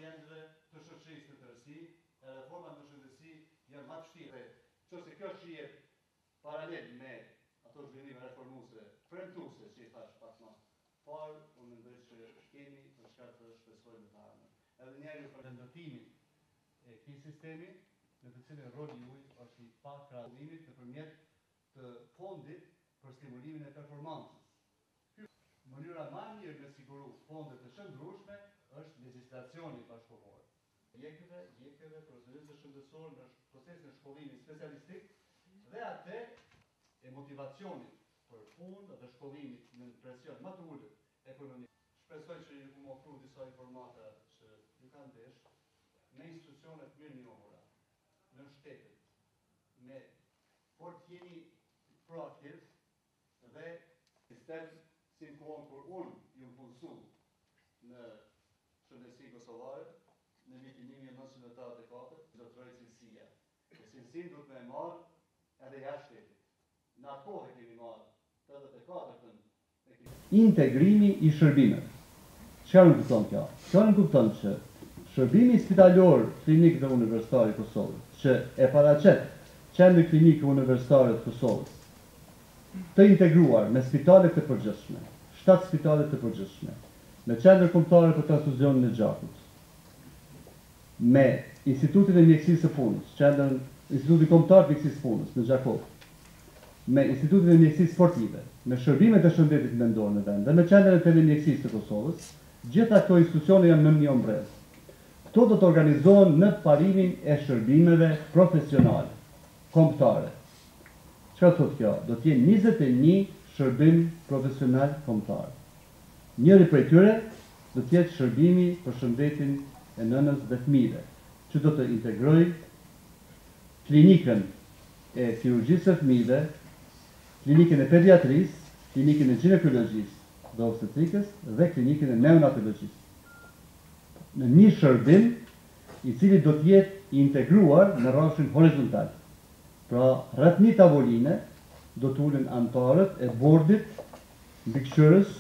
gjendjeve të shoqërisë në tërësi, e reformat në shëndetësi janë më të vështira. Qëse kjo shihet paralel me ato zhvillime reformuese, premtuese që i thash pak më parë, unë mendoj që kemi për shkak të shpresojmë të ardhmen. Edhe njerëzit për ndërtimin e këtij sistemi, në të cilin roli juaj është i pakrahasimit nëpërmjet të fondit për stimulimin e performancës. Mënyra më e mirë me siguru fonde të shëndrueshme është legjislacioni bashkëkohor. Jepjeve profesionistëve shëndetësor në procesin e shkollimit specialistik dhe atë e motivacionit për punë dhe shkollimit në presion më të ulët ekonomik. Shpresoj që ju më ofru disa informata që ju kanë desh me institucionet mirë njohura në shtetet, por të jeni proaktiv dhe sistem si në kohën kur unë ju punësu në shëndetësi kosovare, në vitin 1984, do të rojë cilësia. E cilësin du të me marë edhe jashtë shtetit. Në atë kohë e kemi marë 84-ën. Integrimi i shërbimeve. Çfarë nuk kupton kjo? Kjo nuk kupton që shërbimi spitalor klinik dhe universitar i Kosovës, që e paraqet qendrën klinike universitare të Kosovës, të integruar me spitale të përgjithshme, 7 spitale të përgjithshme, me qendër kombëtare për transfuzionin e gjakut, me Institutin e Mjekësisë së Punës, Instituti Kombëtar të Mjekësisë së Punës në Gjakov, me Institutin e Mjekësisë Sportive, me shërbimet e shëndetit mendor në vend dhe me qendrën e telemjekësisë të Kosovës, gjitha këto institucione janë në një ombrezë. Këto do të organizohen në parimin e shërbimeve profesionale, kombëtare. Çfarë thotë kjo? Do të jenë 21 shërbim profesional kombëtar. Njëri prej tyre do të jetë shërbimi për shëndetin e nënës dhe fëmijëve, që do të integrojë klinikën e kirurgjisë së fëmijëve, klinikën e pediatrisë, klinikën e ginekologjisë dhe obstetrikës dhe klinikën e neonatologjisë. Në një shërbim i cili do të jetë i integruar në rrafshin horizontal. Pra, rreth një tavoline do të ulen anëtarët e bordit mbikëqyrës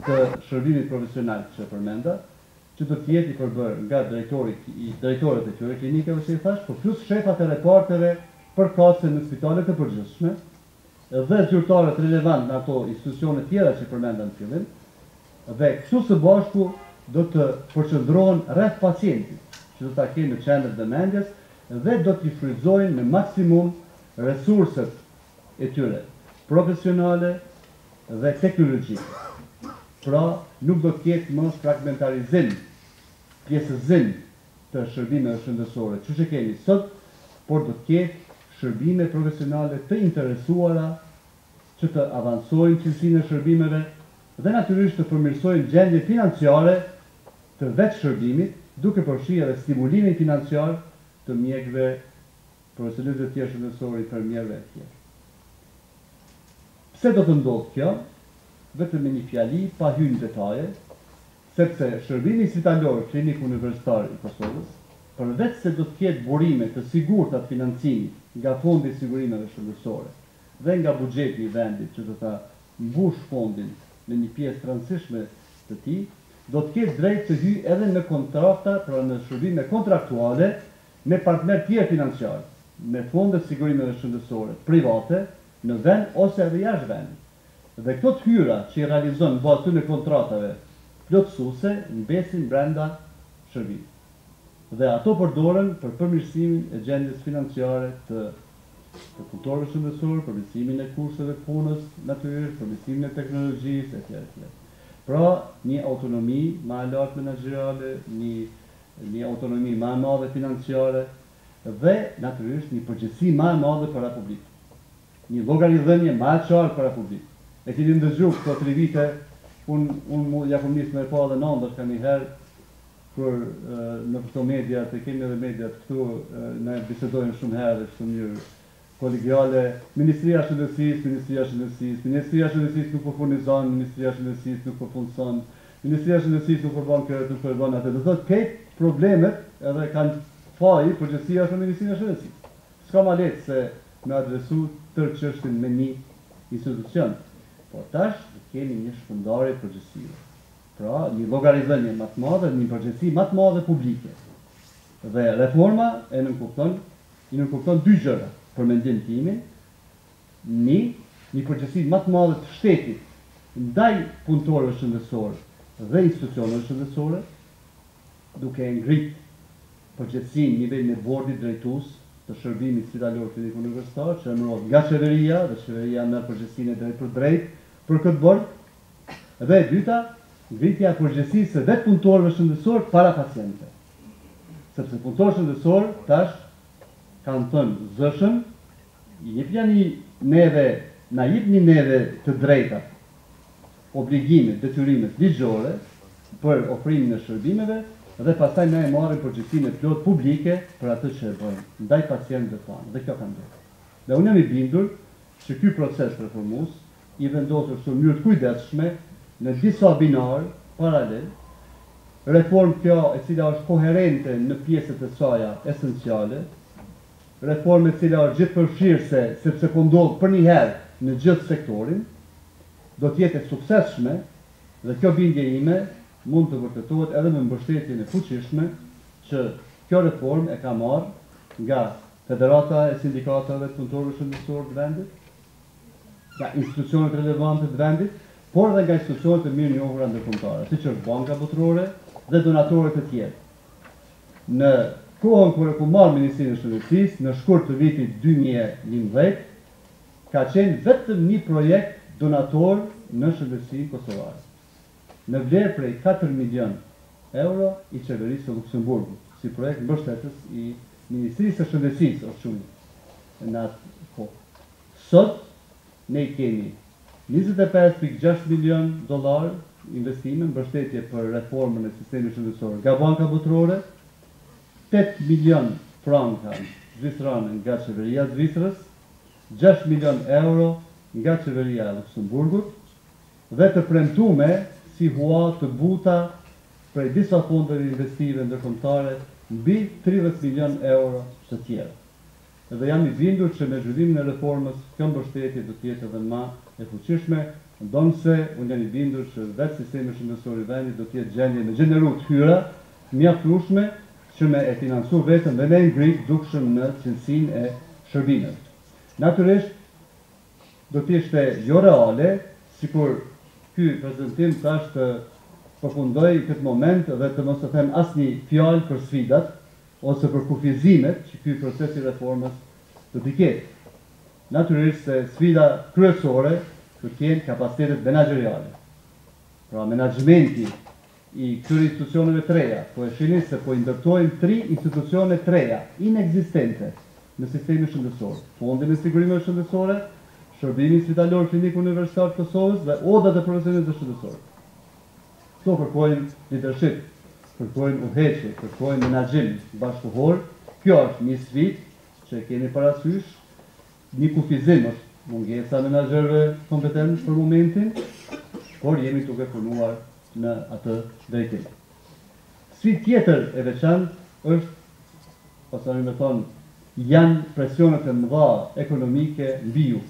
të shërbimit profesional që përmenda, që do të jetë i përbërë nga drejtorët e këtyre klinikave që i thash, por plus shefat e reparteve përkatëse në spitalet e përgjithshme dhe zyrtarët relevant në ato institucione tjera që përmenda në fillim, dhe kështu së bashku do të përqendrohen rreth pacientit, që do ta kenë në qendër të mendjes dhe do t'i shfrytëzojnë në maksimum resurset e tyre profesionale dhe teknologjike. Pra, nuk do të ketë më fragmentarizim, pjesëzim të shërbimeve shëndetësore, që që kemi sot, por do të ketë shërbime profesionale të interesuara që të avancojnë cilësinë e shërbimeve dhe natyrisht të përmirësojnë gjendjen financiare të vetë shërbimit, duke përfshirë edhe stimulimin financiar të mjekëve, profesionistëve të tjerë shëndetësor, infermierëve e tjerë. Pse do të ndodhë kjo? Vetëm me një fjali, pa hyrë në detaje, sepse shërbimi spitalor klinik universitar i Kosovës, përveç se do të ketë burime të sigurta të financimit nga fondi i sigurimeve shëndetësore dhe nga buxheti i vendit që do ta mbush fondin në një pjesë të rëndësishme të tij, do të ketë drejt të hyjë edhe në kontrakta, pra në shërbime kontraktuale me partnerë tjerë financiar, me fonde të sigurimeve shëndetësore private në vend ose edhe jashtë vendit. Dhe këto të hyra që i realizon bazë të kontratave plotësuese mbesin brenda shërbimit. Dhe ato përdoren për përmirësimin e gjendjes financiare të punëtorëve shëndetësor, përmirësimin e kurseve të punës, natyrisht, përmirësimin e teknologjisë etj. Pra, një autonomi më e lartë menaxheriale, një autonomi më e madhe financiare dhe natyrisht një përgjegjësi më e madhe për publik. Një llogaridhënie më e qartë për publik. E keni ndëgjuar këto 3 vite, unë ja kom nisë me pa dhe nëndër ka një herë, kur në këto mediat, e kemi edhe mediat këtu, ne bisedojmë shumë herë dhe shumë njërë kolegiale, Ministria Shëndetësisë nuk po furnizon, Ministria Shëndetësisë nuk po punëson, Ministria Shëndetësisë nuk përbën këtë, nuk përbën atë. Do thotë këtë problemet edhe kanë faji përgjithësia është në Ministria Shëndetësisë. S'ka ma letë se me adresu tërë çështën me një institucion. Por tash kemi një shpërndarje përgjithësive. Pra, një llogarizënie më të madhe, një përgjegjësi më të madhe publike. Dhe reforma i nënkupton dy gjëra, për mendimin tim, një përgjegjësi më të madhe të shtetit ndaj punëtorëve shëndetësor dhe institucioneve shëndetësore, duke ngrit përgjegjësinë në nivelin e bordit drejtues të shërbimit spitalor klinik universitar, që emërohet nga qeveria, dhe qeveria merr përgjegjësinë drejt për drejt për këtë bord. Dhe e dyta, ngritja e përgjegjësisë së vetë punëtorëve shëndetësor para pacientëve. Sepse punëtorët shëndetësor tash kanë thënë zëshën, na jepni neve të drejtat, obligimet, detyrimet ligjore për ofrimin e shërbimeve dhe pastaj ne e marrim përgjegjësinë plot publike për atë që e bëjmë ndaj pacientëve tonë. Dhe kjo ka ndodhur. Dhe unë jam i bindur që ky proces reformues i vendosur në mënyrë të kujdesshme në disa binar paralel, reformë kjo e cila është koherente në pjesët e saja esenciale, reformë e cila është gjithëpërfshirëse sepse po ndodh për një herë në gjithë sektorin, do të jetë e suksesshme dhe kjo bindje ime mund të vërtetohet edhe me mbështetjen e fuqishme që kjo reformë e ka marrë nga Federata e Sindikatave të Punëtorëve Shëndetësor të vendit, nga institucionet relevante të vendit, por dhe nga institucionet e mirë njohura ndërkombëtare, siç është Banka Botërore dhe donatorët e tjerë. Në kohën kur e ku marrë Ministrinë e Shëndetësisë, në shkurt të vitit 2011, ka qenë vetëm një projekt donator në shëndetësinë kosovare, në vlerë prej 4 milion euro i qeverisë së Luksemburgut, si projekt mbështetës i Ministrisë së Shëndetësisë është shumë në atë kohë. Sot ne kemi 25.6 milion dollar investime mbështetje për reformën e sistemit shëndetësor nga Banka Botërore, 8 milion franka zvicrane nga qeveria e Zvicrës, 6 milion euro nga qeveria e Luksemburgut dhe të premtume si hua të buta prej disa fondeve investive ndërkombëtare mbi 30 milion euro të tjera. Dhe jam i bindur që me zhvillimin e reformës kjo mbështetje do të jetë edhe më e fuqishme, ndonse unë jam i bindur që vetë sistemi shëndetësor i vendit do të jetë gjendje në gjeneru të hyra mjaftueshme që me e financu vetëm dhe me ngrit dukshëm në cilësinë e shërbimeve. Natyrisht do të ishte jo reale, sikur ky prezantim tash të përfundoj këtë moment dhe të mos të them asnjë fjalë për sfidat ose për kufizimet që ky proces i reformës do t'i ketë. Natyrisht se sfida kryesore kërkjen kapacitetet menaxheriale. Pra menaxhmenti i këtyre institucioneve të reja, po e shihni se po i ndërtojmë 3 institucione të reja inekzistente në sistemin shëndetësor. Fondin e sigurimeve shëndetësore, Shërbimi Spitalor Klinik Universitar të Kosovës dhe odat e profesionistëve shëndetësor. Këto kërkojnë leadership, kërkojnë udhëheqje, kërkojnë menaxhim bashkëkohor. Kjo është një sfidë që keni parasysh, një kufizim është mungesa menaxherëve kompetent për momentin, por jemi duke punuar në atë drejtim. Sfidë tjetër e veçantë është, ose më thonë, janë presionet e mëdha ekonomike mbi ju.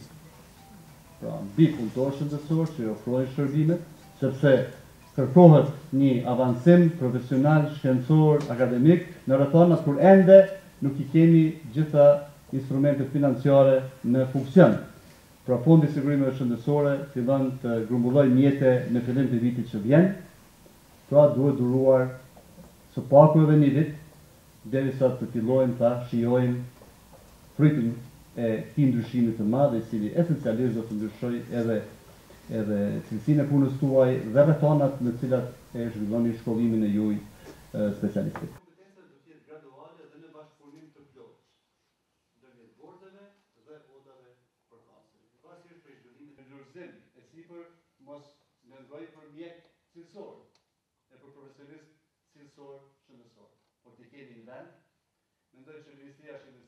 Pra, mbi punëtorë shëndetësor që ofrojnë shërbimet, sepse kërkohet një avancim profesional, shkencor, akademik në rrethonat kur ende nuk i kemi gjitha instrumentet financiare në funksion. Pra Fondi i Sigurimeve Shëndetësore fillon të grumbullojë mjete në fillim të vitit që vjen, pra duhet duruar së paku edhe një vit, derisa të fillojmë ta shijojmë frytin e këtij ndryshimi të madh, i cili esencialisht do të ndryshojë edhe cilësinë e punës tuaj dhe rrethonat në të cilat e zhvilloni shkollimin e juaj specialistik. Kompetencat do të jetë graduale dhe në bashkëpunim të plotë ndërmjet bordeve dhe odave përkatëse. Pavarësisht prej zhvillimit të ndërgjegjësim e sipër mos mendoj për mjek cilësor e për profesionist cilësor shëndetësor. Por të keni në vend, mendoj që Ministria e Shëndetësisë